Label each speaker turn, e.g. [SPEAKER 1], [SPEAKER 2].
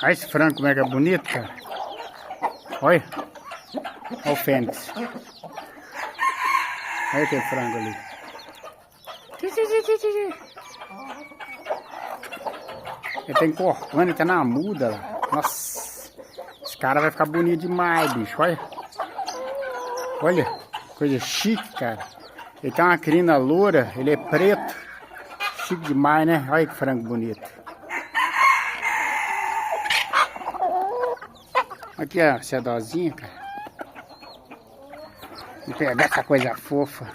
[SPEAKER 1] Olha esse frango como é que é bonito, cara. Olha. Olha o fênix. Olha aquele frango ali. Ele tem corcunda, ele tá na muda lá. Nossa. Esse cara vai ficar bonito demais, bicho. Olha. Olha. Coisa chique, cara. Ele tem uma crina loura. Ele é preto. Chique demais, né? Olha que frango bonito. Aqui a sedozinha, cara. Vou pegar essa coisa fofa.